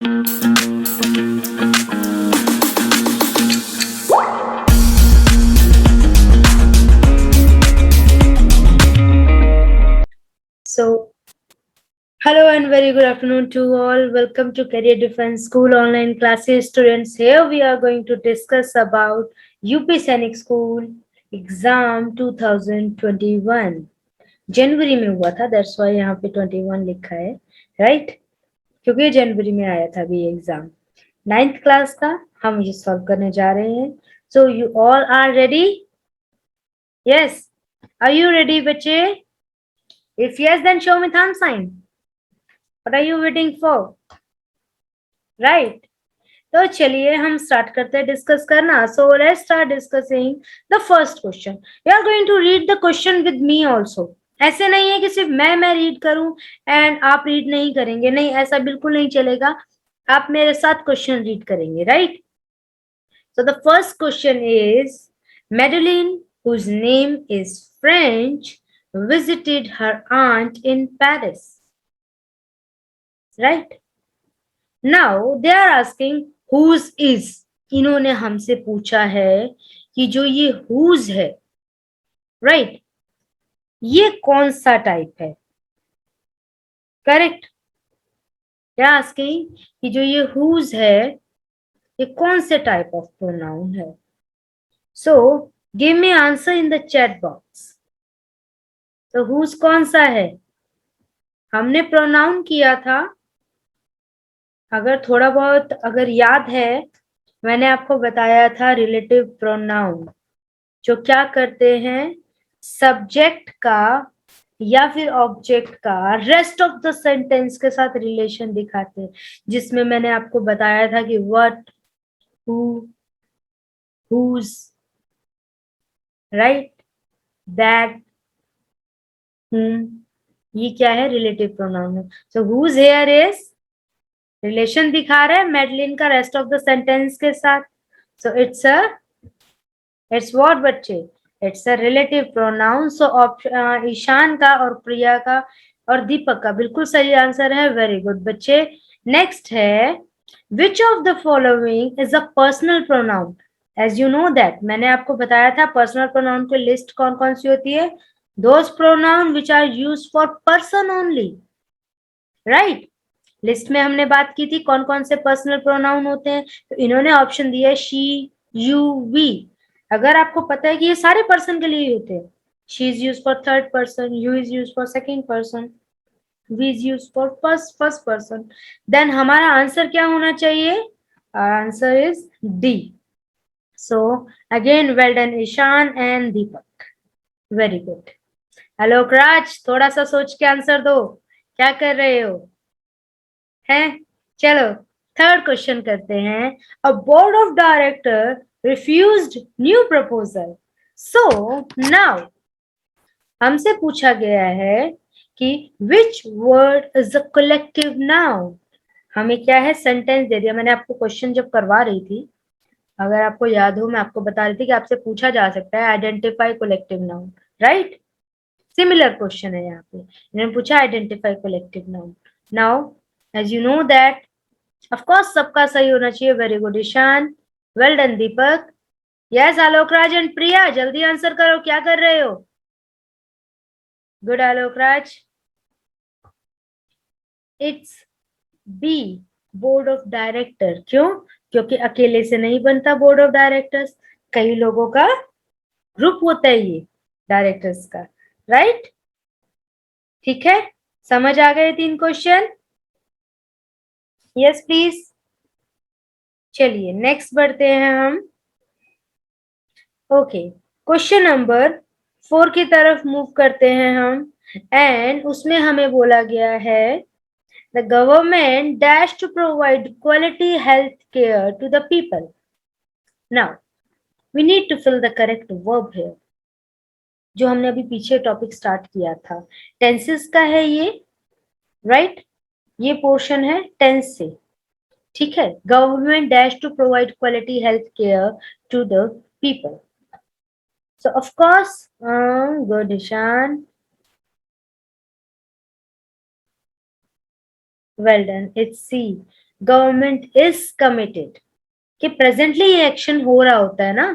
So, hello and very good afternoon to all. Welcome to Career Defense School online classes. Students, here we are going to discuss about UP Sainik School exam 2021. जनवरी में हुआ था, that's why यहाँ पे 21 लिखा है, right? क्योंकि ये जनवरी में आया था अभी एग्जाम 9th क्लास का. हम ये सॉल्व करने जा रहे हैं. So you all are ready? Yes, are you ready बच्चे? If yes, then show me thumb sign. What are you waiting for? Right. तो चलिए हम स्टार्ट करते हैं डिस्कस करना. So let's start discussing the first question. You are going to read the question with me also. ऐसे नहीं है कि सिर्फ मैं रीड करूं एंड आप रीड नहीं करेंगे. नहीं, ऐसा बिल्कुल नहीं चलेगा. आप मेरे साथ क्वेश्चन रीड करेंगे, right? So the first question is, Madeline, whose name is French, visited her aunt in Paris. Right? Now they are asking whose is. इन्होंने हमसे पूछा है कि जो ये whose है, right, ये कौन सा टाइप है? करेक्ट. क्या आस्किंग कि जो ये whose है ये कौन से टाइप ऑफ प्रोनाउन है? So give me answer in the chat box. तो whose कौन सा है? हमने प्रोनाउन किया था, अगर थोड़ा बहुत अगर याद है, मैंने आपको बताया था रिलेटिव प्रोनाउन जो क्या करते हैं, सब्जेक्ट का या फिर ऑब्जेक्ट का रेस्ट ऑफ द सेंटेंस के साथ रिलेशन दिखाते हैं, जिसमें मैंने आपको बताया था कि what, who, whose, right, that, whom, ये क्या है? रिलेटिव प्रोनाउन है. So whose here is relation दिखा रहा है मेडलिन का रेस्ट ऑफ द सेंटेंस के साथ. सो इट्स व्हाट बच्चे? It's a relative pronoun. So Ishan का और प्रिया का और दीपक का बिल्कुल सही आंसर है. वेरी गुड बच्चे. नेक्स्ट है, which of the following is a personal pronoun? As you know that, मैंने आपको बताया था पर्सनल प्रोनाउन की लिस्ट कौन कौन सी होती है. Those pronoun which are used for person only, right? List में हमने बात की थी कौन कौन से पर्सनल प्रोनाउन होते हैं. तो इन्होंने ऑप्शन दिया शी, यू, वी. अगर आपको पता है कि ये सारे पर्सन के लिए होते हैं, she is use for third person, you is use for second person, we is use for first person, then हमारा आंसर क्या होना चाहिए? Answer is D. So again well done Ishan and Deepak. Very good. Alok Raj, थोड़ा सा सोच के आंसर दो. क्या कर रहे हो? हैं? चलो थर्ड क्वेश्चन करते हैं. A board of director refused new proposal. So now हमसे पूछा गया है कि which word is a collective noun. हमें क्या है? सेंटेंस दे दिया. मैंने आपको क्वेश्चन जब करवा रही थी, अगर आपको याद हो, मैं आपको बता रही थी कि आपसे पूछा जा सकता है identify collective noun, right? Similar question है यहाँ पे. इन्होंने पूछा identify collective noun. Now as you know that, of course सबका सही होना चाहिए. Very good Ishan, well done Deepak. Yes Alok Raj and Priya, जल्दी आंसर करो. क्या कर रहे हो? Good Alok Raj. It's B, board of director. क्यों? क्योंकि अकेले से नहीं बनता बोर्ड ऑफ डायरेक्टर्स, कई लोगों का ग्रुप होता है ये डायरेक्टर्स का, राइट? ठीक है, समझ आ गए 3 क्वेश्चन? Yes please. चलिए नेक्स्ट बढ़ते हैं हम. ओके, क्वेश्चन नंबर 4 की तरफ मूव करते हैं हम. एंड उसमें हमें बोला गया है, the government dash to provide quality health care to the people. Now we need to fill the correct verb here. जो हमने अभी पीछे टॉपिक स्टार्ट किया था, टेंसेस का है ये, राइट? ये पोर्शन है टेंस से, ठीक है. Government dash to provide quality health care to the people. So of course good Ishaan, well done, it's C. Government is committed, कि प्रेजेंटली ये एक्शन हो रहा होता है ना,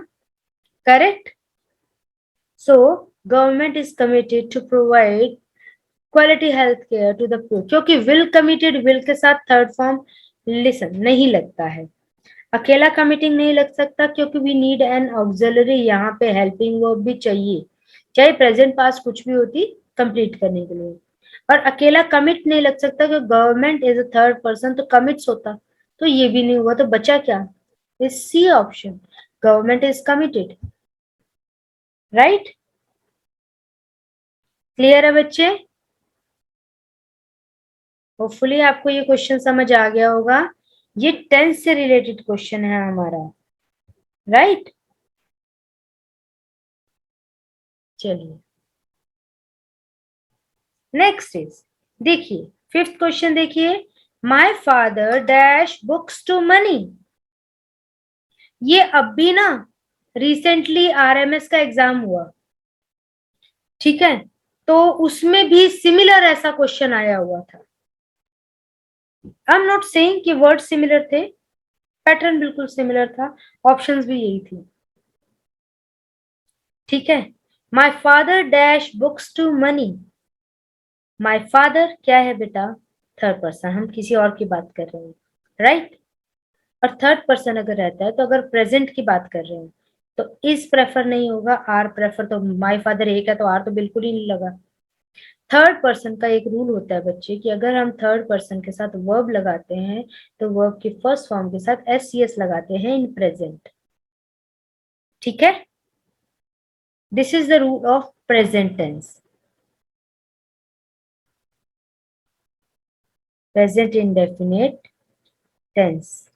correct. So government is committed to provide quality health care to the poor, क्योंकि will committed, will के साथ थर्ड फॉर्म लिसन नहीं लगता है, अकेला कमिटिंग नहीं लग सकता, क्योंकि वी नीड एन ऑक्सिलरी, यहाँ पे हेल्पिंग वर्ब भी चाहिए, चाहे प्रेजेंट पास कुछ भी होती कंप्लीट करने के लिए। और अकेला कमिट नहीं लग सकता, क्योंकि government is a third person, तो कमिट्स होता, तो ये भी नहीं हुआ, तो बचा क्या, is C option, government is committed, right. Clear है बच्चे? होपफुली आपको ये क्वेश्चन समझ आ गया होगा, ये टेंस से रिलेटेड क्वेश्चन है हमारा, राइट। चलिए नेक्स्ट इज, देखिए फिफ्थ क्वेश्चन देखिए, my father dash books to money. ये अब भी ना रिसेंटली आरएमएस का एग्जाम हुआ, ठीक है, तो उसमें भी सिमिलर ऐसा क्वेश्चन आया हुआ था। आई एम नॉट सेइंग कि वर्ड सिमिलर थे, पैटर्न बिल्कुल सिमिलर था, ऑप्शंस भी यही थी, ठीक है। My father dash books to money, my father क्या है बेटा, थर्ड पर्सन, हम किसी और की बात कर रहे हैं, राइट। और थर्ड पर्सन अगर रहता है तो अगर प्रेजेंट की बात कर रहे हैं तो इज प्रेफर नहीं होगा, आर प्रेफर, तो माय फादर एक है तो आर तो बिल्कुल ही नहीं लगा। थर्ड पर्सन का एक रूल होता है बच्चे कि अगर हम थर्ड पर्सन के साथ वर्ब लगाते हैं तो वर्ब की फर्स्ट फॉर्म के साथ एस सी एस लगाते हैं इन प्रेजेंट, ठीक है। This is the rule of present tense, present indefinite tense,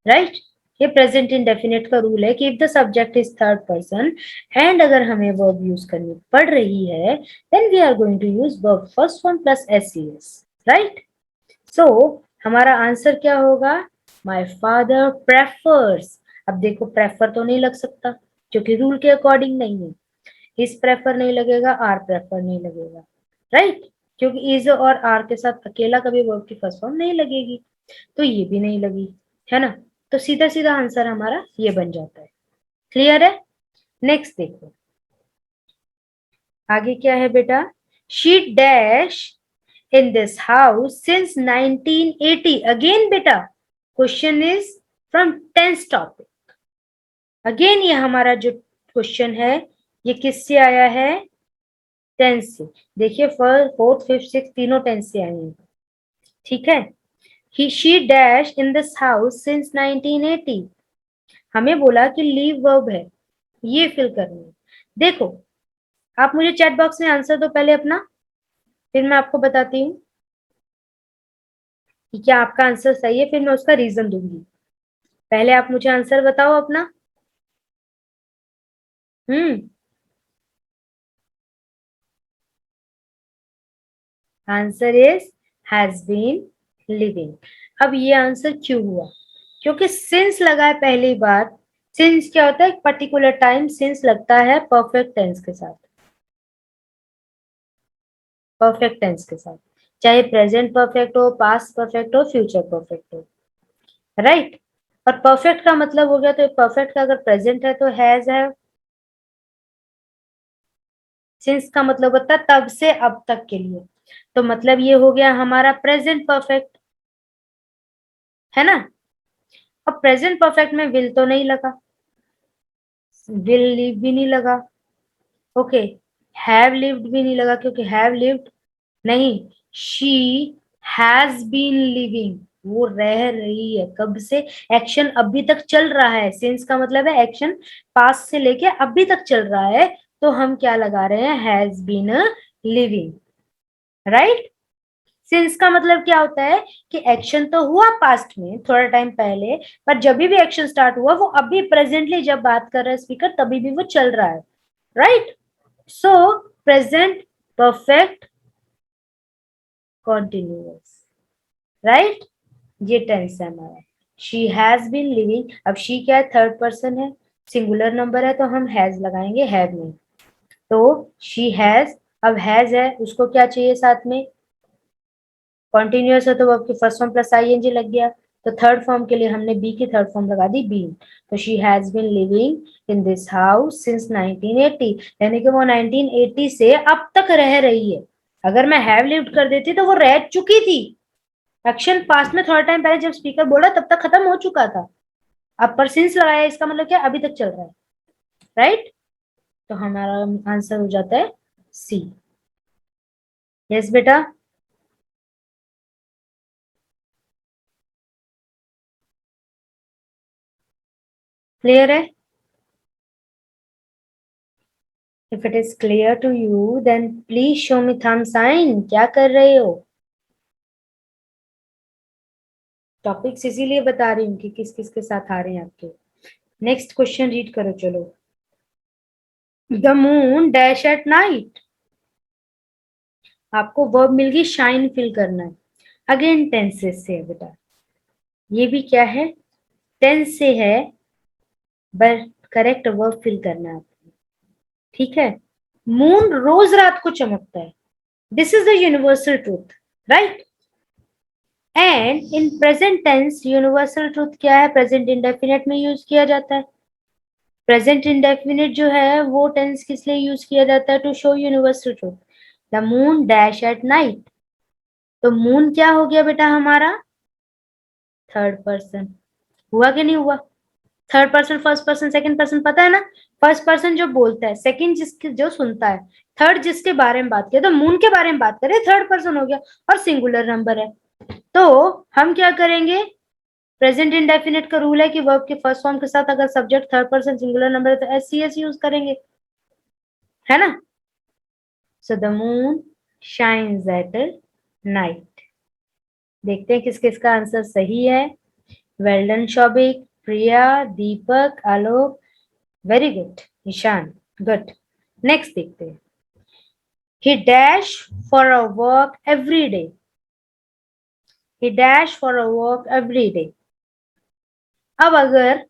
right. ये प्रेजेंट इंडेफिनिट का रूल है कि if the subject is third person and अगर हमें वर्ब यूज करनी पड़ रही है then we are going to use verb first form plus S C S, right. So हमारा आंसर क्या होगा, माय फादर प्रेफर्स। अब देखो प्रेफर तो नहीं लग सकता क्योंकि रूल के अकॉर्डिंग नहीं है, इस प्रेफर नहीं लगेगा, आर प्रेफर नहीं लगेगा, राइट, क्योंकि इज और आर के साथ अकेला कभी वर्ब की फर्स्ट फॉर्म नहीं लगेगी, तो ये भी नहीं लगी, है ना। तो सीधा सीधा आंसर हमारा ये बन जाता है, क्लियर है। नेक्स्ट देखो आगे क्या है बेटा, she dash in this house since 1980, again बेटा question is from tense topic, again ये हमारा जो क्वेश्चन है ये किससे आया है, टेंस से। देखिए फोर्थ फिफ्थ सिक्स तीनों टेंस से आए हैं, ठीक है। She dash in this house since 1980, हमें बोला कि लीव वर्ब है, ये फिल करनी है। देखो आप मुझे चैट बॉक्स में आंसर दो पहले अपना, फिर मैं आपको बताती हूँ कि क्या आपका आंसर सही है, फिर मैं उसका रीजन दूंगी। पहले आप मुझे आंसर बताओ अपना। Hmm, answer is has been living. अब ये आंसर क्यों हुआ, क्योंकि सिंस लगा है पहली बार। सिंस क्या होता है, एक पर्टिकुलर टाइम सिंस लगता है परफेक्ट टेंस के साथ, परफेक्ट टेंस के साथ, चाहे प्रेजेंट परफेक्ट हो, पास्ट परफेक्ट हो, फ्यूचर परफेक्ट हो, राइट। और परफेक्ट का मतलब हो गया, तो परफेक्ट का अगर प्रेजेंट है तो हैज है, सिंस का मतलब होता है तब से अब तक के लिए, तो मतलब ये हो गया हमारा प्रेजेंट परफेक्ट, है ना। अब प्रेजेंट परफेक्ट में विल तो नहीं लगा, विल लिव भी नहीं लगा, ओके, हैव लिव्ड भी नहीं लगा क्योंकि हैव लिव्ड नहीं, शी हैज बीन लिविंग, वो रह रही है कब से, एक्शन अभी तक चल रहा है, सिंस का मतलब है एक्शन पास्ट से लेके अभी तक चल रहा है, तो हम क्या लगा रहे हैं, has been living, right. Since का मतलब क्या होता है कि एक्शन तो हुआ पास्ट में थोड़ा टाइम पहले, पर जब भी एक्शन स्टार्ट हुआ वो अभी प्रेजेंटली जब बात कर रहा है स्पीकर तभी भी वो चल रहा है, राइट। सो प्रेजेंट परफेक्ट कॉन्टिन्यूअस, राइट, ये टेंस है हमारा। शी हैज बीन लिविंग, अब शी क्या है, थर्ड पर्सन है, सिंगुलर नंबर है तो हम हैज लगाएंगे, हैव नहीं, तो शी हैज, अब हैज है उसको क्या चाहिए साथ में, कॉन्टिन्यूअस है तो वर्ब की फर्स्ट फॉर्म प्लस आईएनजी लग गया, तो थर्ड फॉर्म के लिए हमने बी की थर्ड फॉर्म लगा दी बीन। तो she has been living in this house since 1980, यानी कि वो 1980 से अब तक रह रही है। अगर मैं हैव लिव्ड कर देती तो वो रह चुकी थी। एक्शन पास्ट में थोड़ा टाइम पहले जब स्पीकर बोला तब तक खत्म हो चुका था। अब पर सिंस लगाया, इसका मतलब क्या, अभी तक चल रहा है, राइट। तो हमारा आंसर हो जाता है सी। यस बेटा, क्लियर है? If it is clear to you then please show me thumb sign. क्या कर रहे हो? टॉपिक्स इसीलिए बता रही हूँ कि किस किस के साथ आ रहे हैं आपके। नेक्स्ट क्वेश्चन रीड करो चलो। The moon dash at night, आपको वर्ब मिल गई शाइन फिल करना है। अगेन टेंसेस से है बेटा, ये भी क्या है, टेंस से है, बट करेक्ट वर्ब फिल करना है आपको, ठीक है। मून रोज रात को चमकता है, this is the universal truth, right. And in present tense universal truth क्या है, प्रेजेंट इंडेफिनिट में यूज किया जाता है। प्रेजेंट इंडेफिनिट जो है वो टेंस किस लिए यूज किया जाता है, to show universal truth. The moon dash at night, तो मून क्या हो गया बेटा हमारा, थर्ड पर्सन। हुआ कि नहीं हुआ? Third person, first person, second person, पता है ना। फर्स्ट पर्सन जो बोलता है, सेकंड जिसके जो सुनता है, थर्ड जिसके बारे में बात किया, तो मून के बारे में बात करें, थर्ड पर्सन हो गया और सिंगुलर नंबर है। तो हम क्या करेंगे, प्रेजेंट इंडेफिनिट का रूल है कि वर्ब के फर्स्ट फॉर्म के साथ अगर subject third person singular number है तो एससीएस यूज करेंगे, है ना। So the moon shines at night. देखते हैं किस किस का आंसर सही है। Well done Shoubik, Priya, Deepak, Alok, very good. Ishan, good. Next देखते हैं। He dash for a walk every day. He dash for a walk every day. अब अगर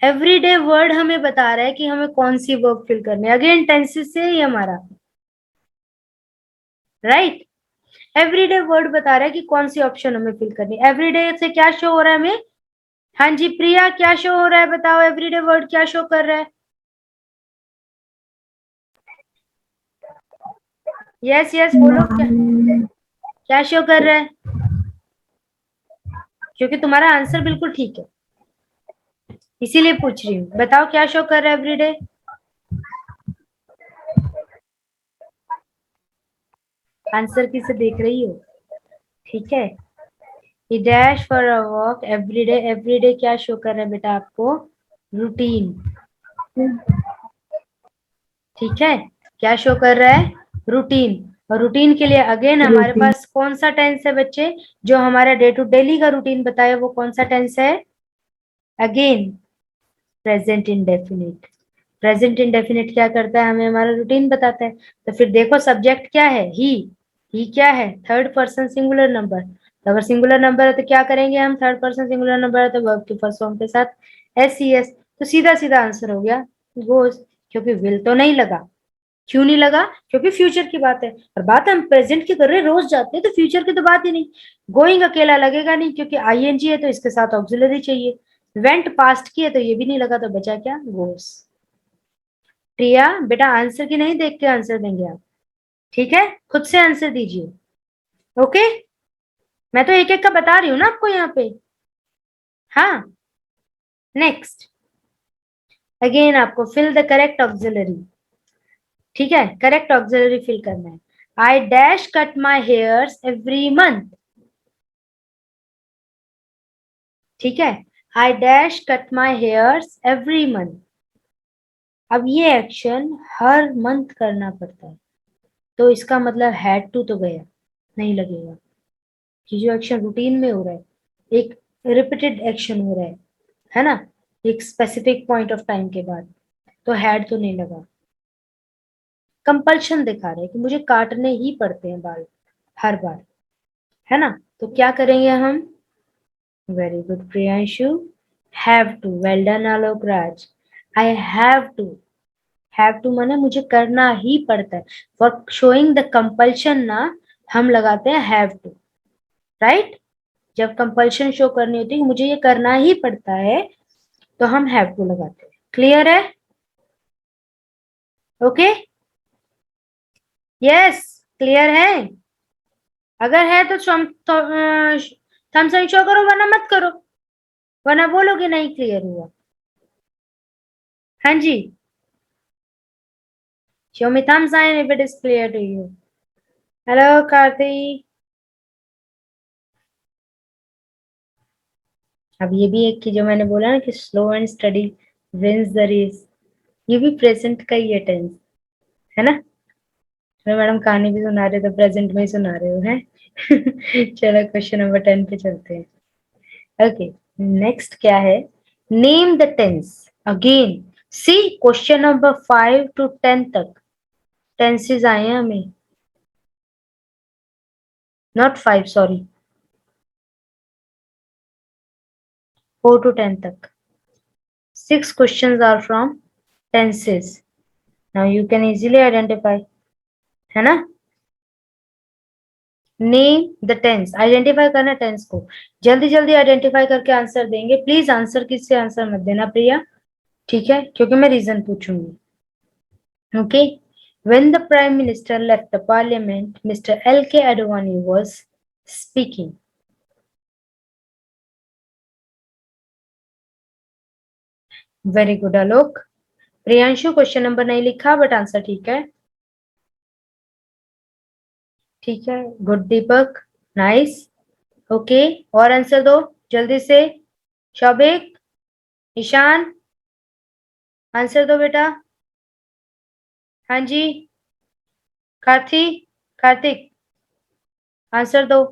एवरीडे वर्ड हमें बता रहा है कि हमें कौन सी वर्ब फिल करनी है, अगेन टेंसेस से ही हमारा, राइट। एवरीडे वर्ड बता रहा है कि कौन सी ऑप्शन हमें फिल करनी है। एवरीडे से क्या शो हो रहा है हमें, हाँ जी प्रिया क्या शो हो रहा है बताओ, एवरीडे वर्ड क्या शो कर रहा है? यस यस बोलो, क्या क्या शो कर रहा है? क्योंकि तुम्हारा आंसर बिल्कुल ठीक है, इसीलिए पूछ रही हूँ, बताओ क्या शो कर रहा है एवरीडे। आंसर किसे देख रही हो, ठीक है। He dash for a walk every day. Every day क्या शो कर रहा है बेटा आपको, रूटीन, ठीक है। क्या शो कर रहा है, रूटीन। और रूटीन के लिए अगेन हमारे पास कौन सा टेंस है बच्चे, जो हमारा डे टू डेली का रूटीन बताए, वो कौन सा टेंस है, again present indefinite. Present indefinite क्या करता है, हमें हमारा रूटीन बताता है। तो फिर देखो सब्जेक्ट क्या है, ही क्या है, थर्ड पर्सन सिंगुलर नंबर। तो अगर सिंगुलर नंबर है तो क्या करेंगे हम, थर्ड पर्सन सिंगुलर नंबर है तो वर्ब के फर्स्ट फॉर्म के साथ एस सी एस। तो सीधा सीधा आंसर हो गया गोस, क्योंकि विल तो नहीं लगा। क्यों नहीं लगा, क्योंकि फ्यूचर की बात है, और बात हम प्रेजेंट की कर रहे हैं, रोज जाते हैं तो फ्यूचर की तो बात ही नहीं। गोइंग अकेला लगेगा नहीं, क्योंकि आईएनजी है तो इसके साथ ऑक्सिलरी चाहिए। वेंट पास्ट की है तो ये भी नहीं लगा, तो बचा क्या, गोस। प्रिया बेटा आंसर की नहीं देख के आंसर देंगे आप, ठीक है, खुद से आंसर दीजिए, ओके। मैं तो एक एक का बता रही हूँ ना आपको यहाँ पे, हाँ। नेक्स्ट, अगेन आपको फिल द करेक्ट ऑक्सिलरी, ठीक है, करेक्ट ऑक्सिलरी फिल करना है। I dash cut my hairs every month, ठीक है, I dash cut my hairs every month. अब ये एक्शन हर मंथ करना पड़ता है, तो इसका मतलब हैड टू तो गया, नहीं लगेगा, कि जो एक्शन रूटीन में हो रहा है, एक रिपीटेड एक्शन हो रहा है ना, एक स्पेसिफिक पॉइंट ऑफ टाइम के बाद, तो हैड तो नहीं लगा। कंपल्शन दिखा रहे हैं कि मुझे काटने ही पड़ते हैं बाल हर बार, है ना। तो क्या करेंगे हम, very good Priyanshu, have to, well done Alok Raj. I have to माने मुझे करना ही पड़ता है, फॉर शोइंग द कंपल्शन ना हम लगाते हैं हैव टू, राइट। जब कंपल्शन शो करनी होती है कि मुझे ये करना ही पड़ता है, तो हम हैव टू लगाते हैं। क्लियर है? ओके, यस, क्लियर है? अगर है तो थम्स अप शो करो, वरना मत करो, वरना बोलोगे नहीं क्लियर हुआ। हाँ जी, show me thumbs sign if it is clear to you. Hello Karti. अब ये भी एक की जो मैंने बोला ना कि slow and steady wins the race, ये भी प्रेजेंट का ही है टेंस, है ना? तो मैडम कहानी भी सुना रहे तो प्रेजेंट में ही सुना रहे हो हैं। चलो क्वेश्चन नंबर 10 पे चलते हैं। ओके, नेक्स्ट क्या है? Name the tense. Again C, question number 5 to 10 तक टेंसेस आए हैं हमें, नॉट 5, सॉरी, 4 to 10 तक। 6 questions are from tenses. Now you can easily identify, है ना? नेम द टेंस, आइडेंटिफाई करना टेंस को। जल्दी जल्दी आइडेंटिफाई करके आंसर देंगे। प्लीज आंसर किससे आंसर मत देना प्रिया, ठीक है? क्योंकि मैं रीजन पूछूंगी। Okay, when the prime minister left the parliament, Mr. L.K. Advani was speaking. Very good Alok. Priyanshu question number नहीं लिखा बट आंसर ठीक है, ठीक है, गुड दीपक, नाइस। ओके, और आंसर दो जल्दी से। शौबिक, ईशान, आंसर दो बेटा। हाँ जी, कार्थी, कार्तिक, आंसर दो।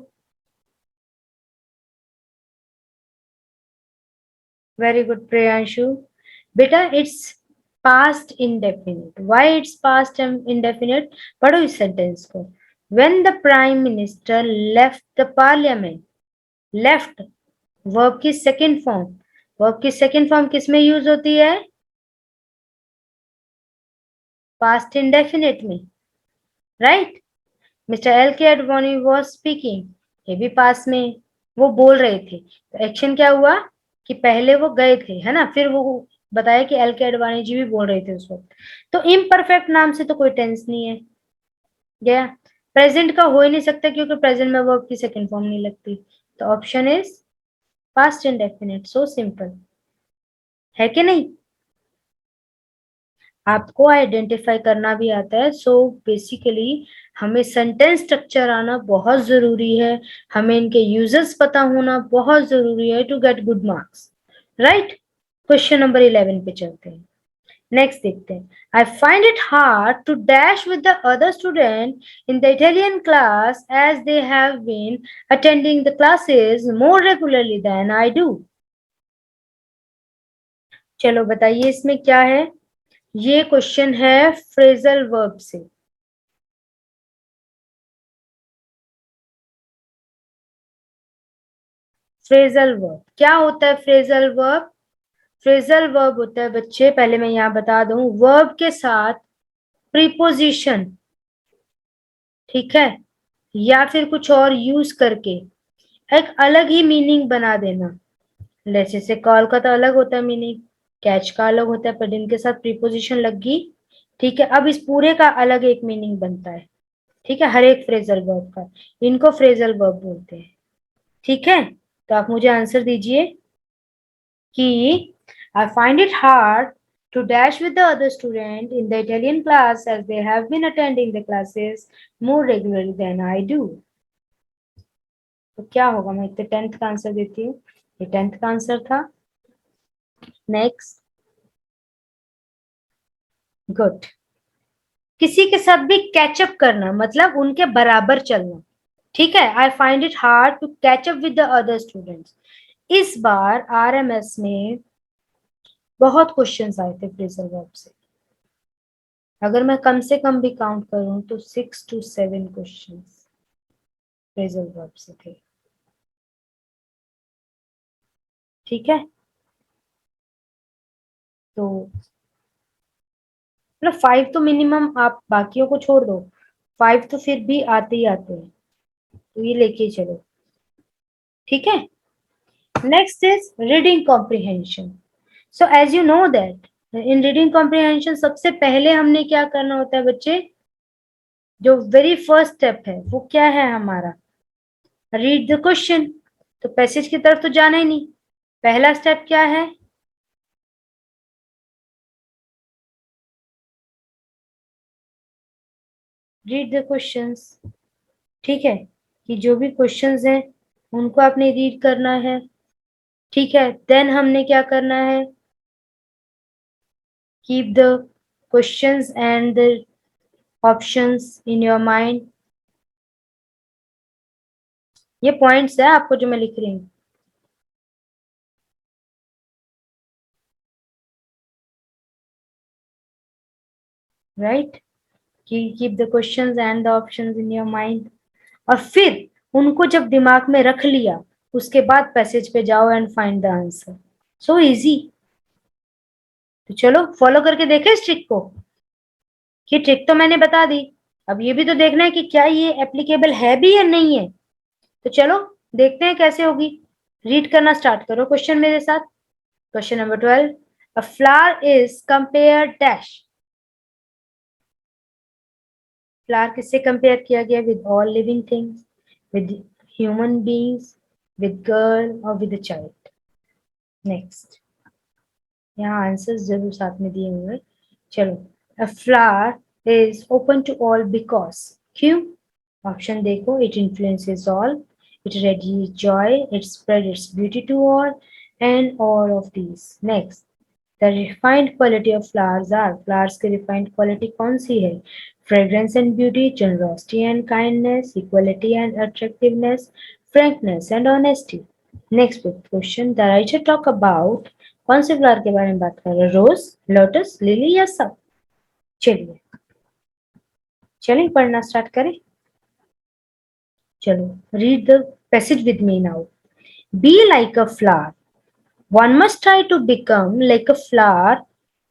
Very good Priyanshu. बेटा it's past indefinite. Why it's past indefinite? पढ़ो इस सेंटेंस को। When the prime minister left the parliament, left verb की सेकंड फॉर्म, वर्ब की सेकंड फॉर्म किस में यूज होती है? पास्ट इंडेफिनिट में, राइट? मिस्टर एल के एडवानी वॉज स्पीकिंग, ये भी पास में, वो बोल रहे थे। तो एक्शन क्या हुआ कि पहले वो गए थे, है ना, फिर वो बताया कि एल के एडवाणी जी भी बोल रहे थे उस वक्त। तो इम्परफेक्ट नाम से तो कोई टेंस नहीं है, गया। प्रेजेंट का हो ही नहीं सकता क्योंकि प्रेजेंट में वर्ब की सेकंड फॉर्म नहीं लगती। तो option is past indefinite, so simple, है कि नहीं? आपको आइडेंटिफाई करना भी आता है। सो बेसिकली हमें सेंटेंस स्ट्रक्चर आना बहुत जरूरी है, हमें इनके यूजर्स पता होना बहुत जरूरी है to get good marks, right? Question number 11 पे चलते हैं। नेक्स्ट देखते हैं। I find it hard to dash with the other student in the Italian class as they have been attending the classes more regularly than I do. चलो बताइए इसमें क्या है। ये क्वेश्चन है फ्रेजल वर्ब से। फ्रेजल वर्ब क्या होता है? फ्रेजल वर्ब, फ्रेजल वर्ब होता है बच्चे, पहले मैं यहां बता दूं, वर्ब के साथ प्रीपोजिशन, ठीक है, या फिर कुछ और यूज करके एक अलग ही मीनिंग बना देना। जैसे से कॉल का तो अलग होता है मीनिंग, कैच का अलग होता है, पर इनके साथ प्रीपोजिशन लग गई, ठीक है, अब इस पूरे का अलग एक मीनिंग बनता है, ठीक है, हर एक फ्रेजल वर्ब का। इनको फ्रेजल वर्ब बोलते हैं, ठीक है? तो आप मुझे आंसर दीजिए कि I find it hard to dash with the other student in the Italian class as they have been attending the classes more regularly than I do. तो क्या होगा? मैं इतने 10th का आंसर देती हूँ, ये 10th का आंसर था। Next, good. किसी के साथ भी कैचअप करना मतलब उनके बराबर चलना, ठीक है। I find it hard to catch up with the other students. इस बार आरएमएस में बहुत क्वेश्चंस आए थे फ्रेजल वर्ब से। अगर मैं कम से कम भी काउंट करूं तो 6 to 7 क्वेश्चंस फ्रेजल वर्ब से थे, ठीक है। तो मतलब 5 तो मिनिमम, आप बाकियों को छोड़ दो, 5 तो फिर भी आते ही आते हैं, तो ये लेके चलो। ठीक है. Next is reading comprehension. So as you know that in reading comprehension सबसे पहले हमने क्या करना होता है बच्चे, जो वेरी फर्स्ट स्टेप है वो क्या है हमारा, रीड द क्वेश्चन. तो पैसेज की तरफ तो जाना ही नहीं. पहला स्टेप क्या है, रीड द क्वेश्चंस. ठीक है, कि जो भी क्वेश्चंस हैं उनको आपने रीड करना है. ठीक है, देन हमने क्या करना है, keep the questions and the options in your mind. ये पॉइंट्स है आपको जो मैं लिख रही हूँ. Right, keep the questions and the options in your mind. और फिर उनको जब दिमाग में रख लिया उसके बाद पैसेज पे जाओ and find the answer. So easy. तो चलो फॉलो करके देखें इस ट्रिक को. ये ट्रिक तो मैंने बता दी, अब ये भी तो देखना है कि क्या ये एप्लीकेबल है भी या नहीं है. तो चलो देखते हैं कैसे होगी. रीड करना स्टार्ट करो क्वेश्चन मेरे साथ. Question number 12. A flower is compare dash. Flower किससे कंपेयर किया गया, with all living things, with human beings, with girl और विद अ चाइल्ड. नेक्स्ट, यहाँ आंसर्स जरूर साथ में दिए हुए. चलो, a flower is open to all because. क्यों, ऑप्शन देखो, it influences all, it radiates joy, it spread its beauty to all, and all of these. Next, the refined quality of flowers are. Flowers की refined quality कौन सी है, fragrance and beauty, generosity and kindness, equality and attractiveness, frankness and honesty. Next question, the writer talk about कौन से flower के बारे में बात कर रहे हैं, रोज, लोटस, लिली या सब. चलिए चलिए पढ़ना स्टार्ट करें. चलो, read the passage with me now. Be like a flower. One must try to become like a flower,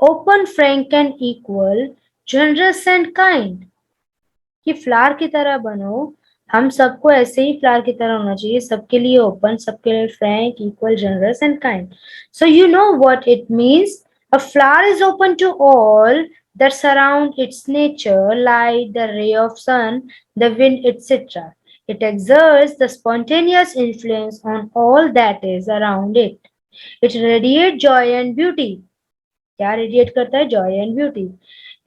open, frank and equal, generous and kind. कि फ्लावर की तरह बनो. हम सबको ऐसे ही फ्लावर की तरह होना चाहिए, सबके लिए ओपन, सबके लिए frank, equal, generous and kind. So you know what it means. A flower is open to all that surround its nature, light, the ray of sun, the wind, etc. It exerts the spontaneous influence on all that is around it. It radiates joy and beauty. क्या radiate करता है, Joy and beauty.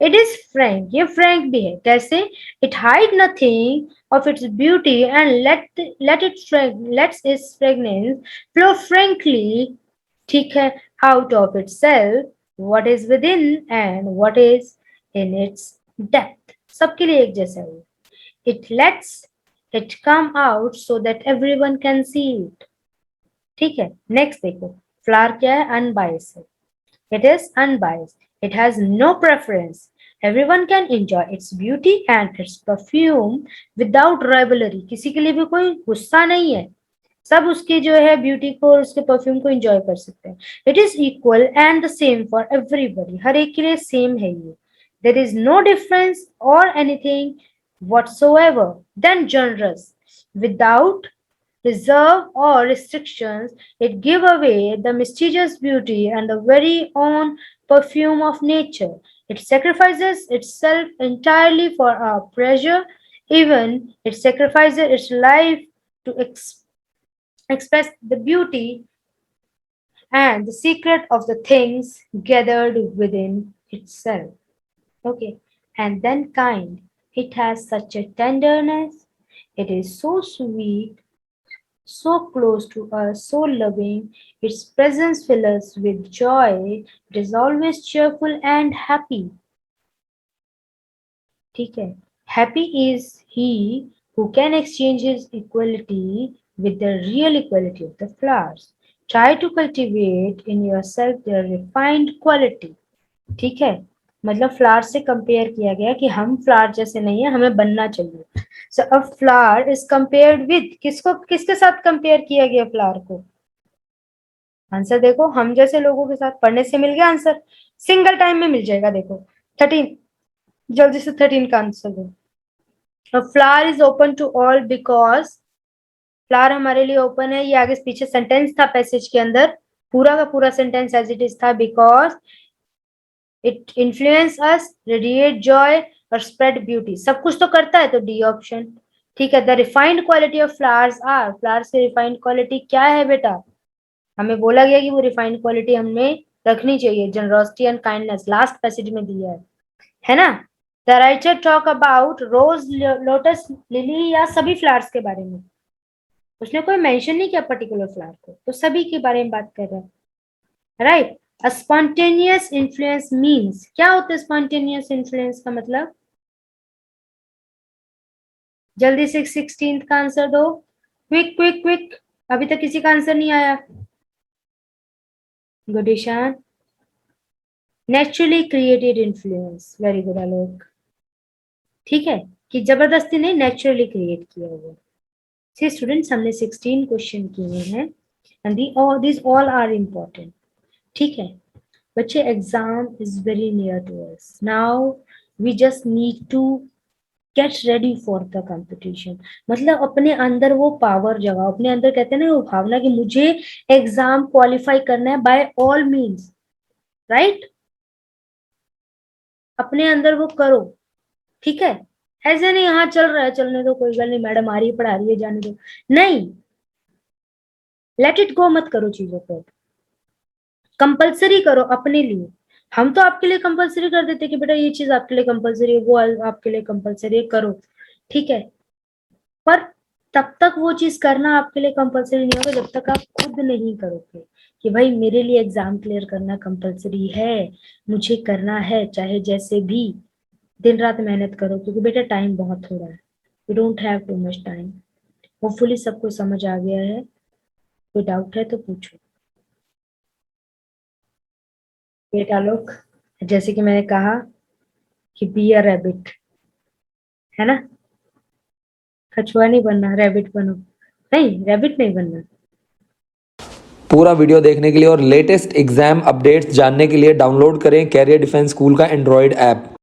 It is Frank, ये Frank भी है. कैसे, it hide nothing of its beauty and let's it's fragrance flow frankly. ठीक है, out of itself what is with in and what is in its depth. सबके लिए एक जैसा है. It let's it come out so that everyone can see it. ठीक है, next देखो, फ्लावर क्या है, अनबायस्ड है. It is unbiased. It has no preference. Everyone can enjoy its beauty and its perfume without rivalry. किसी के लिए भी कोई गुस्सा नहीं है, सब उसकी जो है ब्यूटी को और उसके परफ्यूम को एंजॉय कर सकते हैं. It is equal and the same for everybody. हर एक के लिए सेम है ये. देयर इज नो डिफरेंस और anything whatsoever. Then generous, without reserve or restrictions, it give away the mysterious beauty and the very own perfume of nature. It sacrifices itself entirely for our pleasure, even it sacrifices its life to express the beauty and the secret of the things gathered within itself. Okay, and then kind. It has such a tenderness. It is so sweet, so close to us, so loving. Its presence fills us with joy. It is always cheerful and happy. ठीक है, happy is he who can exchange his equality with the real equality of the flowers. Try to cultivate in yourself their refined quality. ठीक है, मतलब flower से compare किया गया कि हम फ्लावर जैसे नहीं है, हमें बनना चाहिए. So a flower is compared with, किसको, किसके साथ कंपेयर किया गया फ्लावर को. आंसर देखो, हम जैसे लोगों के साथ. पढ़ने से मिल गया आंसर, सिंगल टाइम में मिल जाएगा. देखो 13, जल्दी से 13 का आंसर दो. A flower is open to all because flower हमारे लिए ओपन है, ये आगे पीछे सेंटेंस था पैसेज के अंदर, पूरा का पूरा सेंटेंस एज इट इज था, because it influence us, radiate Joy और स्प्रेड ब्यूटी, सब कुछ तो करता है, तो डी ऑप्शन। ठीक है, the refined quality of flowers are, flowers की रिफाइंड क्वालिटी क्या है बेटा, हमें बोला गया कि वो रिफाइंड क्वालिटी हमें रखनी चाहिए, generosity and kindness, last passage में दिया है ना। The writer talk about rose, lotus, lily या सभी फ्लावर्स के बारे में, उसने कोई मेंशन नहीं किया पर्टिकुलर फ्लावर को, तो सभी के बारे में बात कर रहा है, राइट। अ स्पॉन्टेनियस इन्फ्लुएंस मीन्स, क्या होता है स्पॉन्टेनियस इन्फ्लुएंस का मतलब, जल्दी से 16th का आंसर दो, क्विक क्विक क्विक, अभी तक किसी का आंसर नहीं आया। Good Ishan, naturally created influence, very good Alok. ठीक है, कि जबरदस्ती नहीं, नेचुरली क्रिएट किया हुआ। सी स्टूडेंट्स, हमने 16 क्वेश्चन किए हैं and this all are important. ठीक है बच्चे, exam is very near to us now, we just need to get ready for the competition, मतलब अपने अंदर वो पावर जगाओ, अपने अंदर कहते हैं ना वो भावना कि मुझे एग्जाम क्वालिफाई करना है बाय ऑल मीन्स, राइट, अपने अंदर वो करो। ठीक है, ऐसे नहीं हाँ चल रहा है, चलने दो, कोई गल नहीं, मैडम आ रही है पढ़ा रही है, जाने दो, नहीं, लेट इट गो, मत करो चीजों को, कंपलसरी करो अपने लिए। हम तो आपके लिए कंपलसरी कर देते कि बेटा ये चीज आपके लिए कंपलसरी है, वो आपके लिए कंपलसरी है, करो। ठीक है, पर तब तक वो चीज करना आपके लिए कंपलसरी नहीं होगा जब तक आप खुद नहीं करोगे कि भाई मेरे लिए एग्जाम क्लियर करना कंपलसरी है, मुझे करना है चाहे जैसे भी, दिन रात मेहनत करो, क्योंकि बेटा टाइम बहुत थोड़ा है, you don't have too much time. Hopefully सबको समझ आ गया है, कोई डाउट है तो पूछो बेटा लोग। जैसे कि मैंने कहा कि बी अ रैबिट, है ना, कछुआ नहीं बनना, रैबिट बनो, नहीं रैबिट नहीं बनना। पूरा वीडियो देखने के लिए और लेटेस्ट एग्जाम अपडेट्स जानने के लिए डाउनलोड करें कैरियर डिफेंस स्कूल का एंड्रॉयड ऐप।